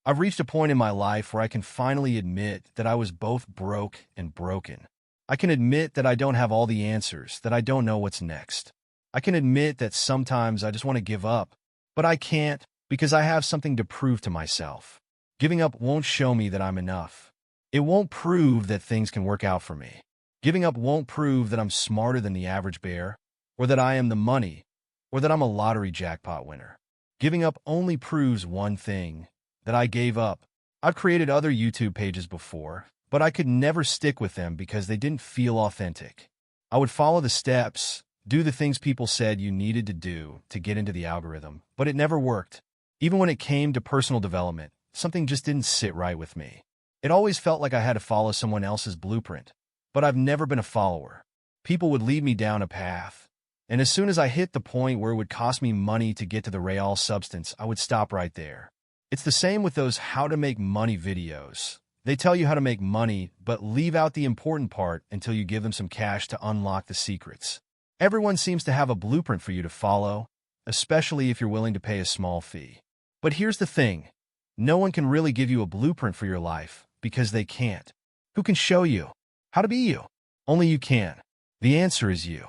I've reached a point in my life where I can finally admit that I was both broke and broken. I can admit that I don't have all the answers, that I don't know what's next. I can admit that sometimes I just want to give up, but I can't because I have something to prove to myself. Giving up won't show me that I'm enough. It won't prove that things can work out for me. Giving up won't prove that I'm smarter than the average bear, or that I am the money, or that I'm a lottery jackpot winner. Giving up only proves one thing, that I gave up. I've created other YouTube pages before, but I could never stick with them because they didn't feel authentic. I would follow the steps, do the things people said you needed to do to get into the algorithm, but it never worked. Even when it came to personal development, something just didn't sit right with me. It always felt like I had to follow someone else's blueprint, but I've never been a follower. People would lead me down a path, and as soon as I hit the point where it would cost me money to get to the real substance, I would stop right there. It's the same with those how to make money videos. They tell you how to make money, but leave out the important part until you give them some cash to unlock the secrets. Everyone seems to have a blueprint for you to follow, especially if you're willing to pay a small fee. But here's the thing. No one can really give you a blueprint for your life because they can't. Who can show you how to be you? Only you can. The answer is you.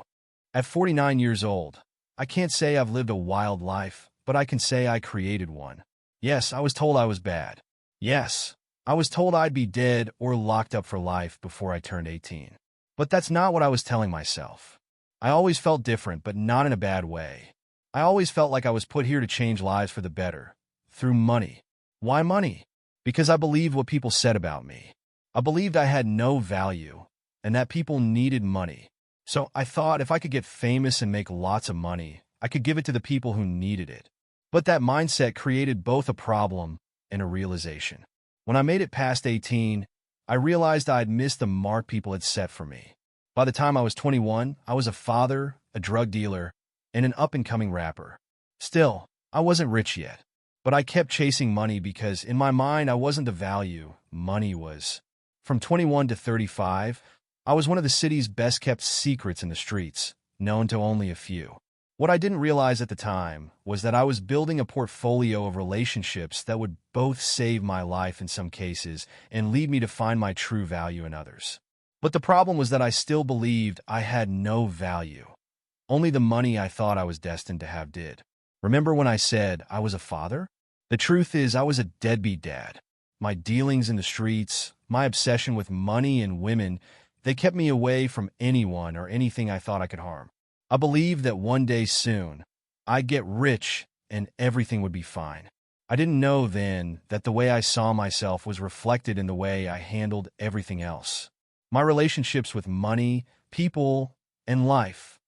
At 49 years old, I can't say I've lived a wild life, but I can say I created one. Yes, I was told I was bad. Yes, I was told I'd be dead or locked up for life before I turned 18. But that's not what I was telling myself. I always felt different, but not in a bad way. I always felt like I was put here to change lives for the better, through money. Why money? Because I believed what people said about me. I believed I had no value, and that people needed money. So I thought if I could get famous and make lots of money, I could give it to the people who needed it. But that mindset created both a problem and a realization. When I made it past 18, I realized I'd missed the mark people had set for me. By the time I was 21, I was a father, a drug dealer, and an up-and-coming rapper. Still, I wasn't rich yet, but I kept chasing money because in my mind I wasn't the value, money was. From 21 to 35, I was one of the city's best-kept secrets in the streets, known to only a few. What I didn't realize at the time was that I was building a portfolio of relationships that would both save my life in some cases and lead me to find my true value in others. But the problem was that I still believed I had no value. Only the money I thought I was destined to have did. Remember when I said I was a father? The truth is I was a deadbeat dad. My dealings in the streets, my obsession with money and women, they kept me away from anyone or anything I thought I could harm. I believed that one day soon, I'd get rich and everything would be fine. I didn't know then that the way I saw myself was reflected in the way I handled everything else. My relationships with money, people, and life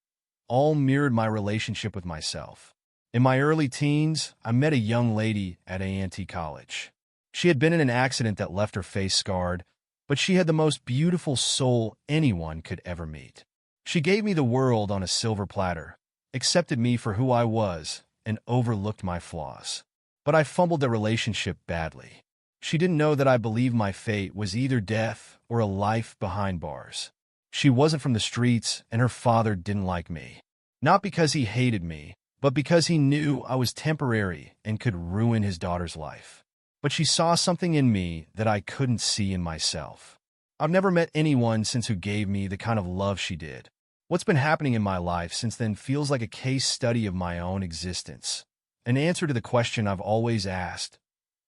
all mirrored my relationship with myself. In my early teens, I met a young lady at A&T College. She had been in an accident that left her face scarred, but she had the most beautiful soul anyone could ever meet. She gave me the world on a silver platter, accepted me for who I was, and overlooked my flaws. But I fumbled the relationship badly. She didn't know that I believed my fate was either death or a life behind bars. She wasn't from the streets, and her father didn't like me. Not because he hated me, but because he knew I was temporary and could ruin his daughter's life. But she saw something in me that I couldn't see in myself. I've never met anyone since who gave me the kind of love she did. What's been happening in my life since then feels like a case study of my own existence. An answer to the question I've always asked,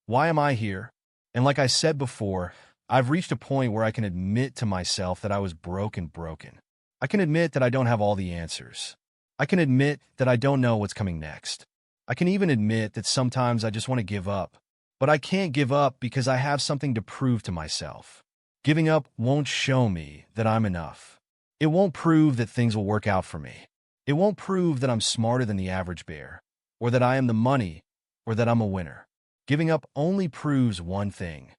why am I here? And like I said before, I've reached a point where I can admit to myself that I was broken. I can admit that I don't have all the answers. I can admit that I don't know what's coming next. I can even admit that sometimes I just want to give up. But I can't give up because I have something to prove to myself. Giving up won't show me that I'm enough. It won't prove that things will work out for me. It won't prove that I'm smarter than the average bear, or that I am the money, or that I'm a winner. Giving up only proves one thing,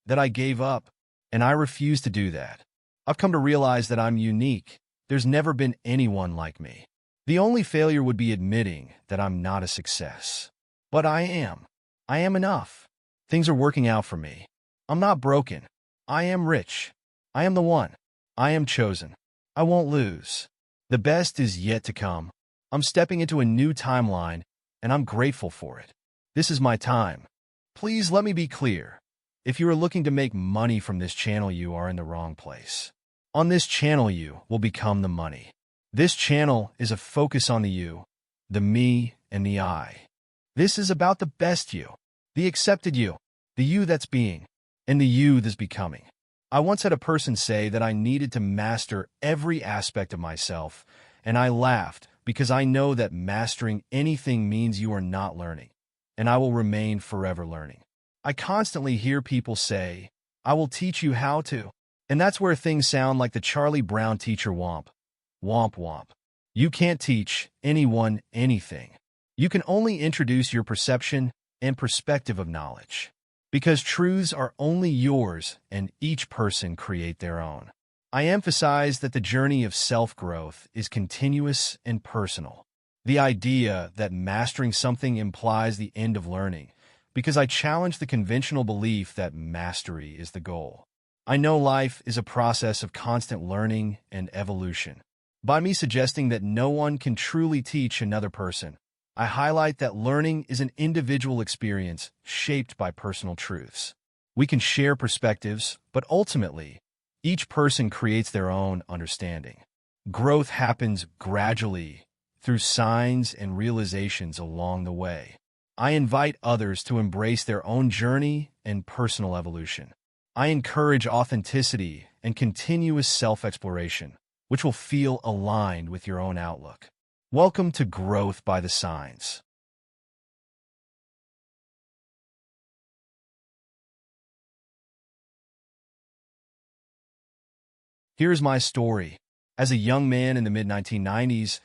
that I gave up, and I refuse to do that. I've come to realize that I'm unique. There's never been anyone like me. The only failure would be admitting that I'm not a success. But I am. I am enough. Things are working out for me. I'm not broken. I am rich. I am the one. I am chosen. I won't lose. The best is yet to come. I'm stepping into a new timeline, and I'm grateful for it. This is my time. Please let me be clear. If you are looking to make money from this channel, you are in the wrong place. On this channel, you will become the money. This channel is a focus on the you, the me, and the I. This is about the best you, the accepted you, the you that's being, and the you that's becoming. I once had a person say that I needed to master every aspect of myself, and I laughed because I know that mastering anything means you are not learning, and I will remain forever learning. I constantly hear people say, I will teach you how to, and that's where things sound like the Charlie Brown teacher womp. Womp womp. You can't teach anyone anything. You can only introduce your perception and perspective of knowledge. Because truths are only yours and each person create their own. I emphasize that the journey of self-growth is continuous and personal. The idea that mastering something implies the end of learning, because I challenge the conventional belief that mastery is the goal. I know life is a process of constant learning and evolution. By me suggesting that no one can truly teach another person, I highlight that learning is an individual experience shaped by personal truths. We can share perspectives, but ultimately, each person creates their own understanding. Growth happens gradually through signs and realizations along the way. I invite others to embrace their own journey and personal evolution. I encourage authenticity and continuous self-exploration, which will feel aligned with your own outlook. Welcome to Growth by the Signs. Here's my story. As a young man in the mid-1990s,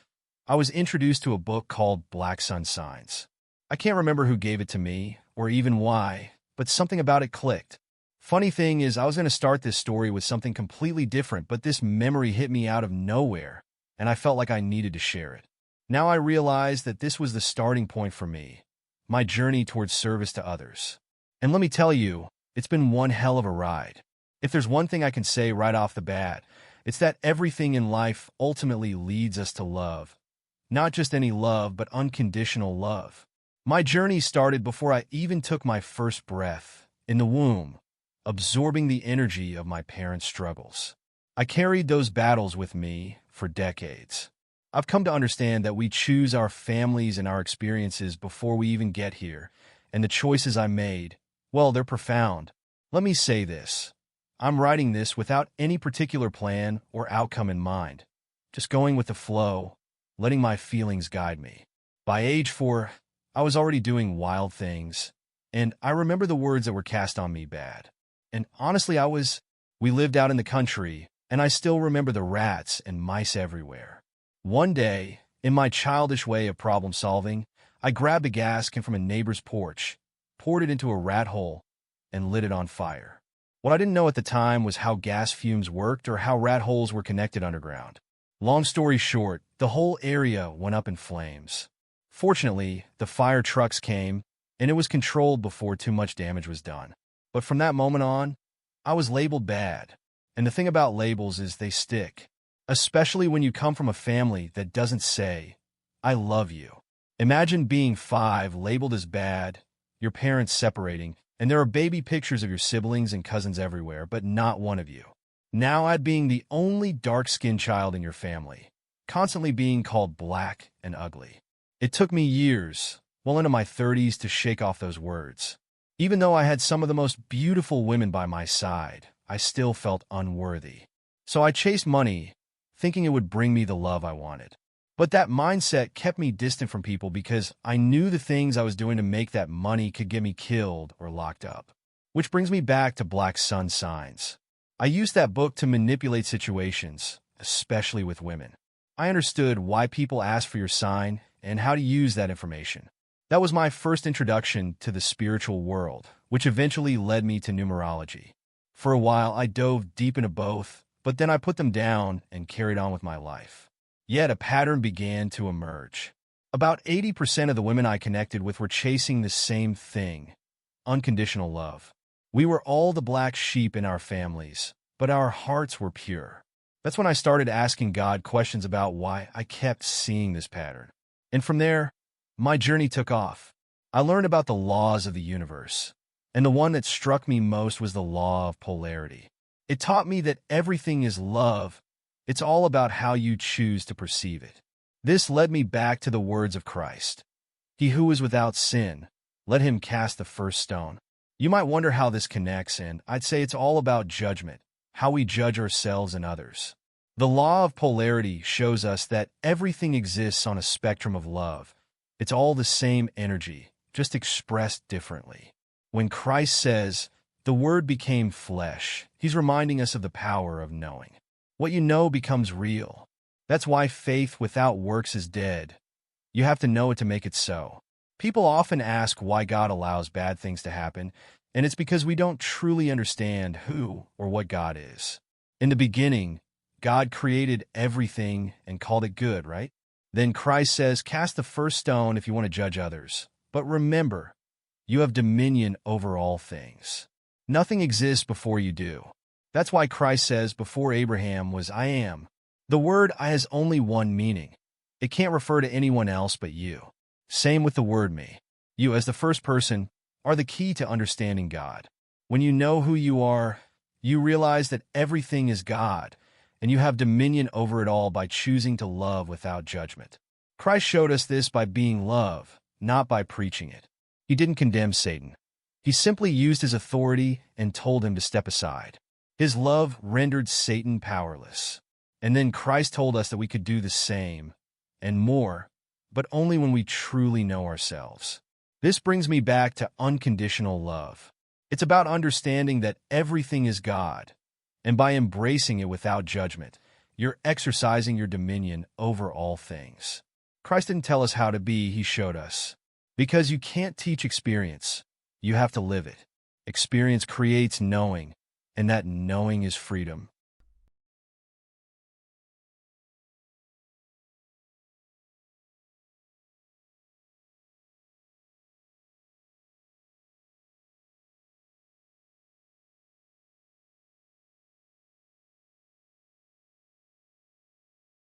I was introduced to a book called Black Sun Signs. I can't remember who gave it to me, or even why, but something about it clicked. Funny thing is, I was going to start this story with something completely different, but this memory hit me out of nowhere, and I felt like I needed to share it. Now I realize that this was the starting point for me, my journey towards service to others. And let me tell you, it's been one hell of a ride. If there's one thing I can say right off the bat, it's that everything in life ultimately leads us to love. Not just any love, but unconditional love. My journey started before I even took my first breath, in the womb, absorbing the energy of my parents' struggles. I carried those battles with me for decades. I've come to understand that we choose our families and our experiences before we even get here, and the choices I made, well, they're profound. Let me say this. I'm writing this without any particular plan or outcome in mind, just going with the flow, letting my feelings guide me. By age 4, I was already doing wild things, and I remember the words that were cast on me bad. And honestly, we lived out in the country, and I still remember the rats and mice everywhere. One day, in my childish way of problem solving, I grabbed a gas can from a neighbor's porch, poured it into a rat hole, and lit it on fire. What I didn't know at the time was how gas fumes worked or how rat holes were connected underground. Long story short, the whole area went up in flames. Fortunately, the fire trucks came, and it was controlled before too much damage was done. But from that moment on, I was labeled bad. And the thing about labels is they stick, especially when you come from a family that doesn't say, I love you. Imagine being 5, labeled as bad, your parents separating, and there are baby pictures of your siblings and cousins everywhere, but not one of you. Now add being the only dark-skinned child in your family, constantly being called black and ugly. It took me years, well into my 30s, to shake off those words. Even though I had some of the most beautiful women by my side, I still felt unworthy. So I chased money, thinking it would bring me the love I wanted. But that mindset kept me distant from people because I knew the things I was doing to make that money could get me killed or locked up. Which brings me back to Black Sun Signs. I used that book to manipulate situations, especially with women. I understood why people ask for your sign and how to use that information. That was my first introduction to the spiritual world, which eventually led me to numerology. For a while, I dove deep into both, but then I put them down and carried on with my life. Yet a pattern began to emerge. About 80% of the women I connected with were chasing the same thing, unconditional love. We were all the black sheep in our families, but our hearts were pure. That's when I started asking God questions about why I kept seeing this pattern. And from there, my journey took off. I learned about the laws of the universe, And the one that struck me most was the law of polarity. It taught me that everything is love. It's all about how you choose to perceive it. This led me back to the words of Christ. He who is without sin, let him cast the first stone. You might wonder how this connects, and I'd say it's all about judgment, how we judge ourselves and others. The law of polarity shows us that everything exists on a spectrum of love. It's all the same energy, just expressed differently. When Christ says, "The Word became flesh," he's reminding us of the power of knowing. What you know becomes real. That's why faith without works is dead. You have to know it to make it so. People often ask why God allows bad things to happen, and it's because we don't truly understand who or what God is. In the beginning, God created everything and called it good, right? Then Christ says, cast the first stone if you want to judge others. But remember, you have dominion over all things. Nothing exists before you do. That's why Christ says, before Abraham was I am. The word I has only one meaning. It can't refer to anyone else but you. Same with the word me. You, as the first person, are the key to understanding God. When you know who you are, you realize that everything is God, and you have dominion over it all by choosing to love without judgment. Christ showed us this by being love, not by preaching it. He didn't condemn Satan. He simply used his authority and told him to step aside. His love rendered Satan powerless. And then Christ told us that we could do the same, and more, but only when we truly know ourselves. This brings me back to unconditional love. It's about understanding that everything is God, and by embracing it without judgment, you're exercising your dominion over all things. Christ didn't tell us how to be, he showed us. Because you can't teach experience, you have to live it. Experience creates knowing, and that knowing is freedom.